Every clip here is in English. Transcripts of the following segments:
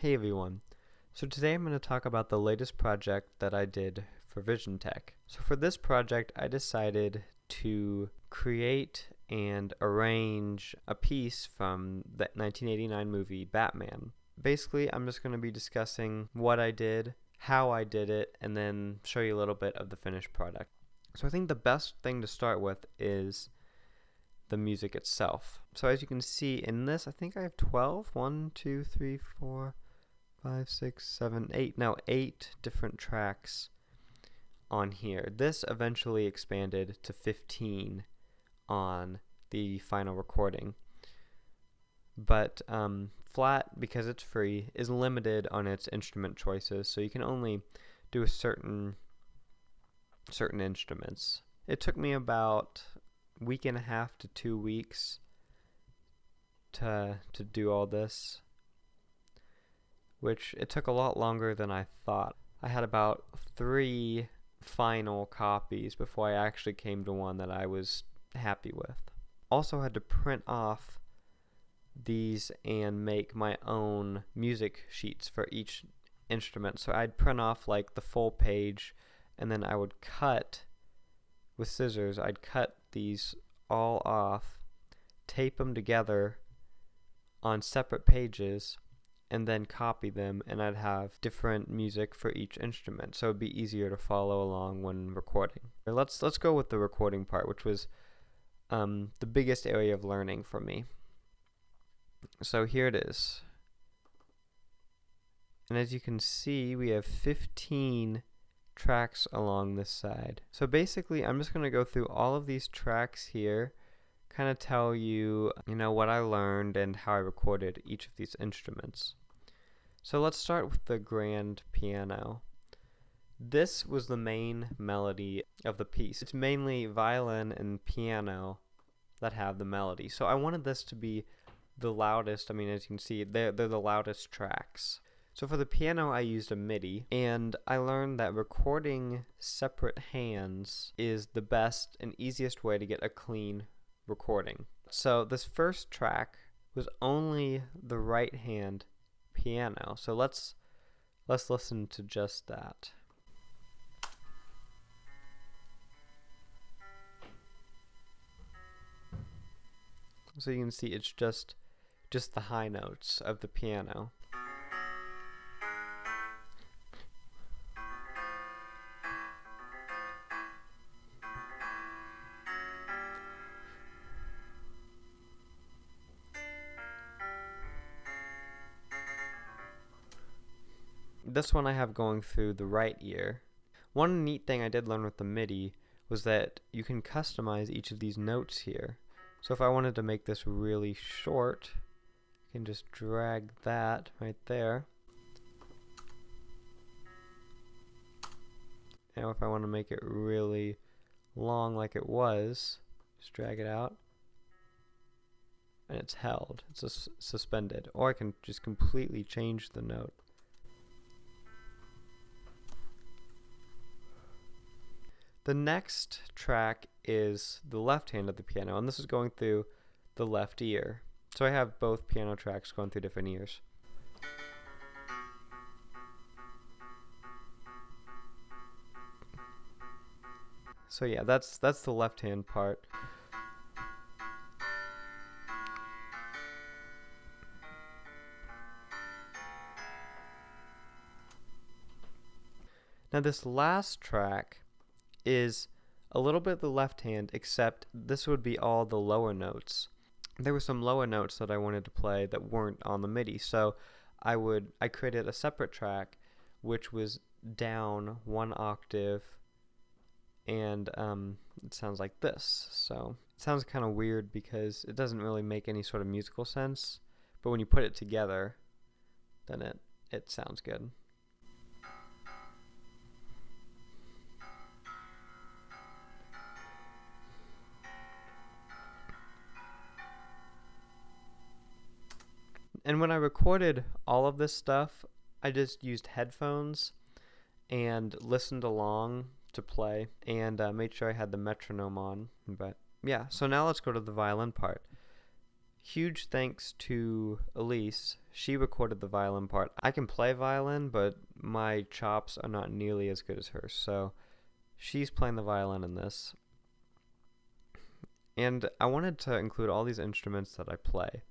Hey everyone. So today I'm going to talk about the latest project that I did for Vision Tech. So for this project I decided to create and arrange a piece from the 1989 movie Batman. Basically I'm just going to be discussing what I did, how I did it, and then show you a little bit of the finished product. So I think the best thing to start with is the music itself. So as you can see in this, I think I have 12, 1, 2, 3, 4, 5, 6, 7, 8, now 8 different tracks on here. This eventually expanded to 15 on the final recording. But Flat, because it's free, is limited on its instrument choices, so you can only do a certain instruments. It took me about a week and a half to 2 weeks to do all this, which it took a lot longer than I thought. I had about 3 final copies before I actually came to one that I was happy with. Also had to print off these and make my own music sheets for each instrument. So I'd print off like the full page, and then I would cut with scissors. I'd cut these all off, tape them together on separate pages, and then copy them, and I'd have different music for each instrument, so it'd be easier to follow along when recording. Let's go with the recording part, which was the biggest area of learning for me. So here it is. And as you can see, we have 15 tracks along this side. So basically, I'm just going to go through all of these tracks here, kind of tell you, what I learned and how I recorded each of these instruments. So let's start with the grand piano. This was the main melody of the piece. It's mainly violin and piano that have the melody. So I wanted this to be the loudest. As you can see, they're the loudest tracks. So for the piano I used a MIDI, and I learned that recording separate hands is the best and easiest way to get a clean recording. So this first track was only the right hand piano. So let's listen to just that. So you can see it's just the high notes of the piano. This one I have going through the right ear. One neat thing I did learn with the MIDI was that you can customize each of these notes here. So if I wanted to make this really short, I can just drag that right there. Now if I want to make it really long like it was, just drag it out, and it's held. It's suspended. Or I can just completely change the note. The next track is the left hand of the piano, and this is going through the left ear. So I have both piano tracks going through different ears. So yeah, that's the left hand part. Now this last track is a little bit the left hand, except this would be all the lower notes. There were some lower notes that I wanted to play that weren't on the MIDI, so I created a separate track which was down 1 octave, and it sounds like this. So it sounds kind of weird because it doesn't really make any sort of musical sense, but when you put it together, then it sounds good. And when I recorded all of this stuff, I just used headphones and listened along to play, and made sure I had the metronome on. But yeah, so now let's go to the violin part. Huge thanks to Elise. She recorded the violin part. I can play violin, but my chops are not nearly as good as hers, so she's playing the violin in this. And I wanted to include all these instruments that I play,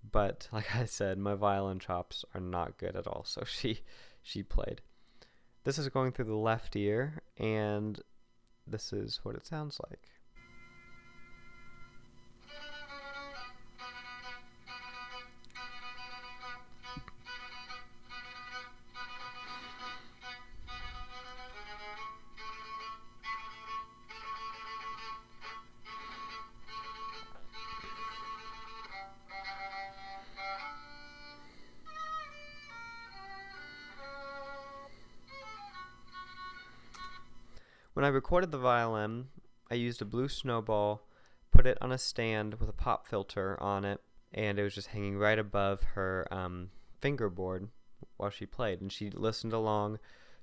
but like I said, my violin chops are not good at all, so she played. This is going through the left ear, and this is what it sounds like. When I recorded the violin, I used a blue snowball, put it on a stand with a pop filter on it, and it was just hanging right above her fingerboard while she played. And she listened along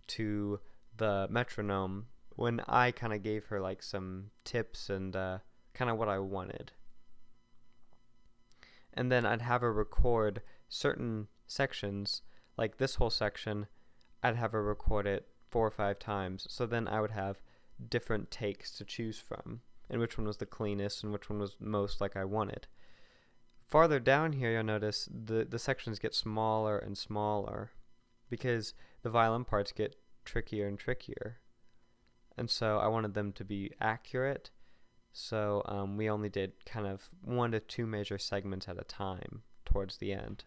to the metronome when I kind of gave her like some tips and kind of what I wanted. And then I'd have her record certain sections, like this whole section, I'd have her record it 4 or 5 times, so then I would have different takes to choose from, and which one was the cleanest and which one was most like I wanted. Farther down here, you'll notice the sections get smaller and smaller because the violin parts get trickier and trickier, and so I wanted them to be accurate, so we only did kind of 1 to 2 major segments at a time towards the end.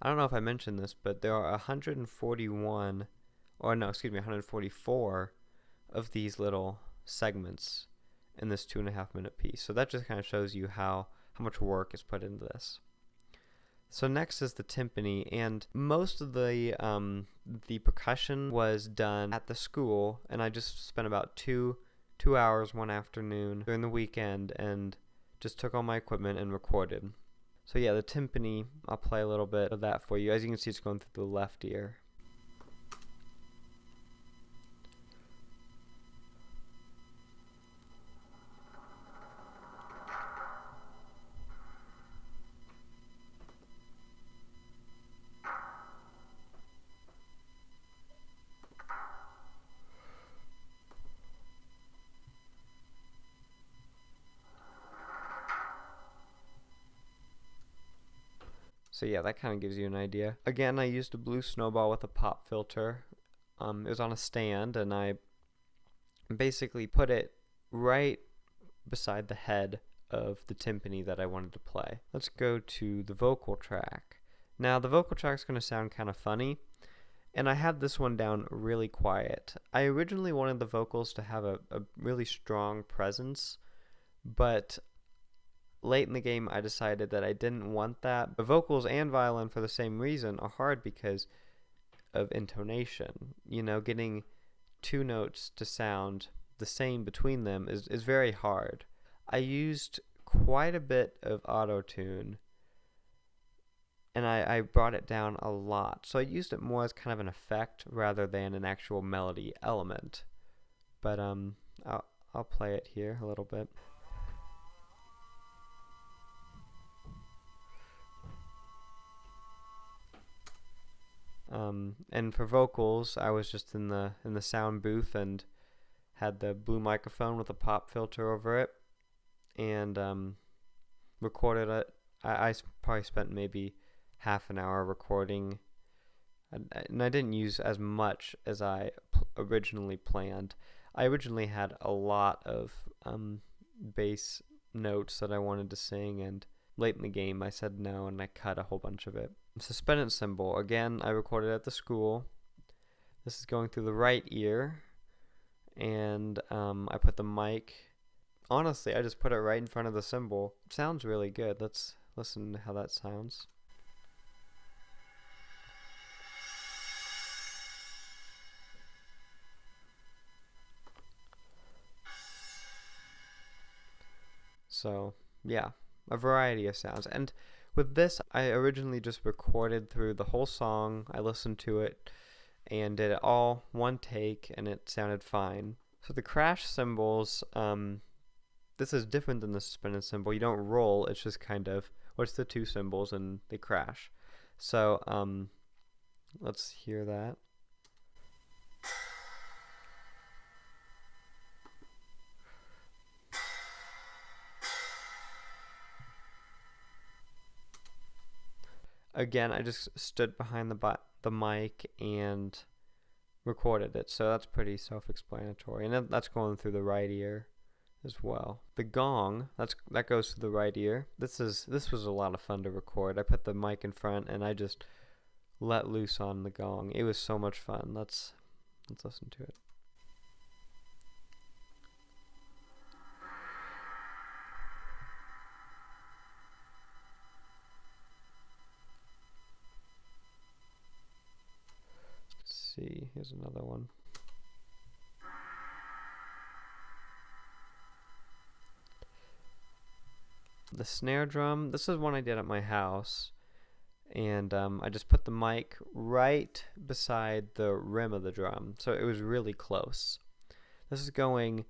I don't know if I mentioned this, but there are 144 of these little segments in this 2.5 minute piece. So that just kind of shows you how much work is put into this. So next is the timpani, and most of the percussion was done at the school, and I just spent about two hours one afternoon during the weekend and just took all my equipment and recorded. So yeah, the timpani, I'll play a little bit of that for you. As you can see, it's going through the left ear. So yeah, that kind of gives you an idea. Again, I used a blue snowball with a pop filter. It was on a stand, and I basically put it right beside the head of the timpani that I wanted to play. Let's go to the vocal track. Now, the vocal track is going to sound kind of funny, and I had this one down really quiet. I originally wanted the vocals to have a really strong presence, but late in the game, I decided that I didn't want that. The vocals and violin, for the same reason, are hard because of intonation. You know, getting 2 notes to sound the same between them is very hard. I used quite a bit of auto-tune, and I brought it down a lot. So I used it more as kind of an effect rather than an actual melody element. But I'll play it here a little bit. And for vocals, I was just in the sound booth and had the blue microphone with a pop filter over it, and recorded it. I probably spent maybe half an hour recording, and I didn't use as much as I originally planned. I originally had a lot of bass notes that I wanted to sing, and late in the game I said no, and I cut a whole bunch of it. Suspended cymbal, again, I recorded at the school. This is going through the right ear, and I put the mic, honestly, I just put it right in front of the cymbal. It sounds really good. Let's listen to how that sounds. So, yeah, a variety of sounds. And with this, I originally just recorded through the whole song. I listened to it and did it all one take, and it sounded fine. So the crash cymbals, this is different than the suspended cymbal. You don't roll, it's just kind of, what's the two cymbals and they crash. So let's hear that. Again, I just stood behind the mic and recorded it, so that's pretty self-explanatory. And that's going through the right ear as well. The gong, that goes through the right ear. This was a lot of fun to record. I put the mic in front and I just let loose on the gong. It was so much fun. Let's listen to it. See, here's another one. The snare drum, this is one I did at my house, and I just put the mic right beside the rim of the drum, so it was really close. This is going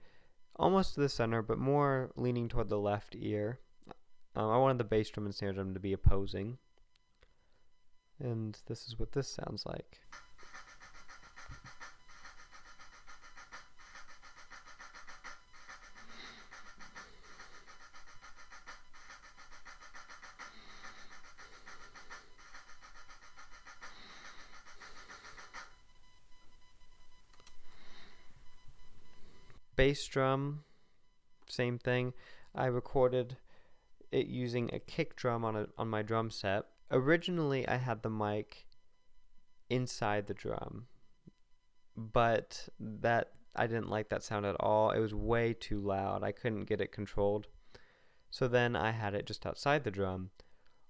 almost to the center, but more leaning toward the left ear. I wanted the bass drum and snare drum to be opposing, and this is what this sounds like. Bass drum, same thing. I recorded it using a kick drum on my drum set. Originally, I had the mic inside the drum, but I didn't like that sound at all. It was way too loud. I couldn't get it controlled. So then I had it just outside the drum.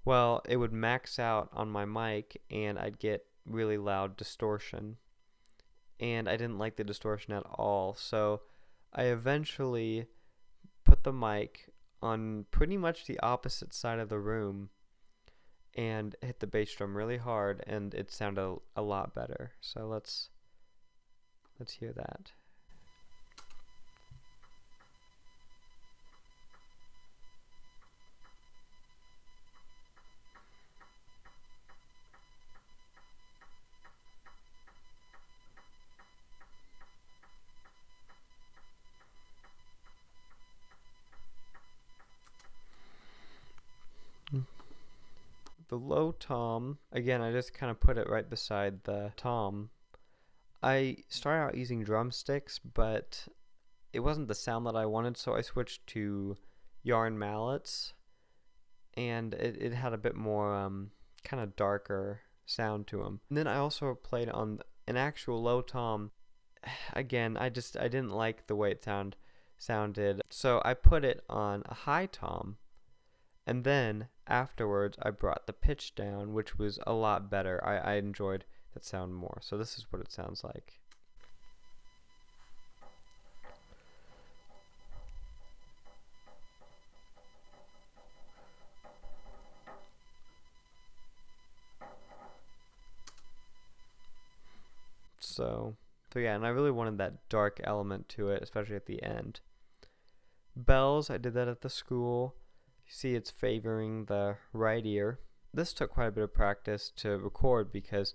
Well, it would max out on my mic, and I'd get really loud distortion. And I didn't like the distortion at all. So I eventually put the mic on pretty much the opposite side of the room and hit the bass drum really hard, and it sounded a lot better. So let's hear that. The low tom, again, I just kind of put it right beside the tom. I started out using drumsticks, but it wasn't the sound that I wanted, so I switched to yarn mallets, and it had a bit more kind of darker sound to them. And then I also played on an actual low tom. Again, I didn't like the way it sounded, so I put it on a high tom. And then afterwards, I brought the pitch down, which was a lot better. I enjoyed that sound more. So this is what it sounds like. So yeah, and I really wanted that dark element to it, especially at the end. Bells, I did that at the school. You see it's favoring the right ear. This took quite a bit of practice to record because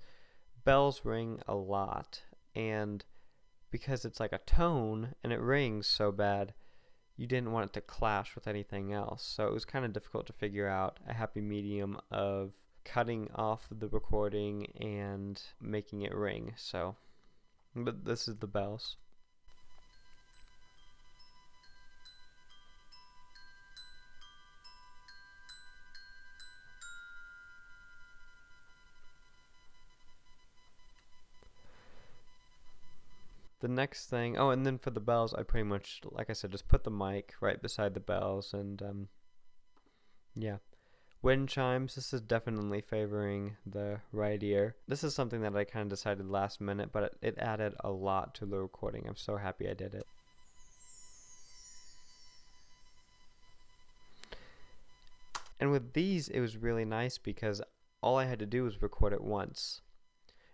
bells ring a lot, and because it's like a tone and it rings so bad, you didn't want it to clash with anything else. So it was kind of difficult to figure out a happy medium of cutting off the recording and making it ring. So, but this is the bells. The next thing, oh, and then for the bells, I pretty much, like I said, just put the mic right beside the bells, and yeah. Wind chimes, this is definitely favoring the right ear. This is something that I kind of decided last minute, but it added a lot to the recording. I'm so happy I did it. And with these, it was really nice because all I had to do was record it once,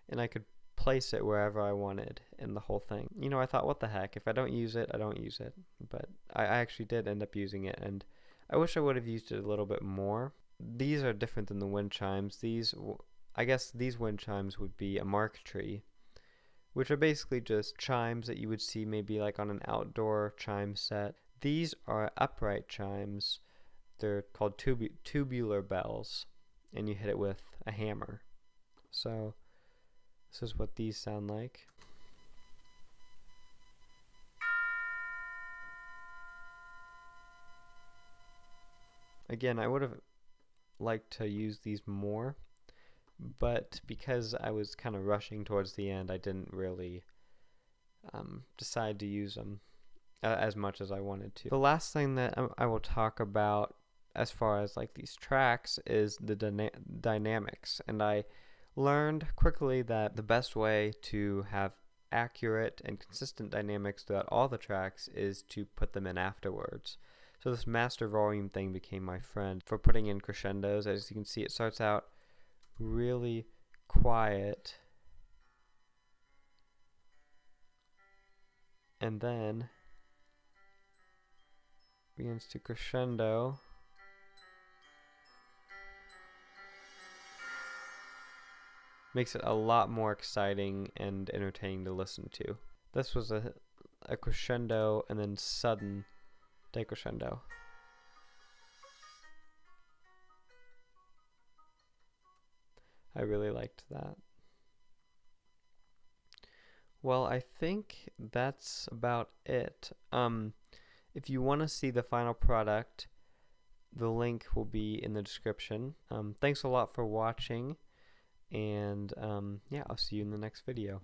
and I could place it wherever I wanted in the whole thing. You know, I thought, what the heck? If I don't use it, I don't use it. But I actually did end up using it, and I wish I would have used it a little bit more. These are different than the wind chimes. I guess these wind chimes would be a mark tree, which are basically just chimes that you would see maybe like on an outdoor chime set. These are upright chimes. They're called tubular bells, and you hit it with a hammer. So this is what these sound like. Again, I would have liked to use these more, but because I was kind of rushing towards the end, I didn't really decide to use them as much as I wanted to. The last thing that I will talk about as far as like these tracks is the dynamics, and I learned quickly that the best way to have accurate and consistent dynamics throughout all the tracks is to put them in afterwards. So this master volume thing became my friend for putting in crescendos. As you can see, it starts out really quiet, and then begins to crescendo. Makes it a lot more exciting and entertaining to listen to. This was a crescendo and then sudden decrescendo. I really liked that. Well, I think that's about it. If you want to see the final product, the link will be in the description. Thanks a lot for watching, and yeah, I'll see you in the next video.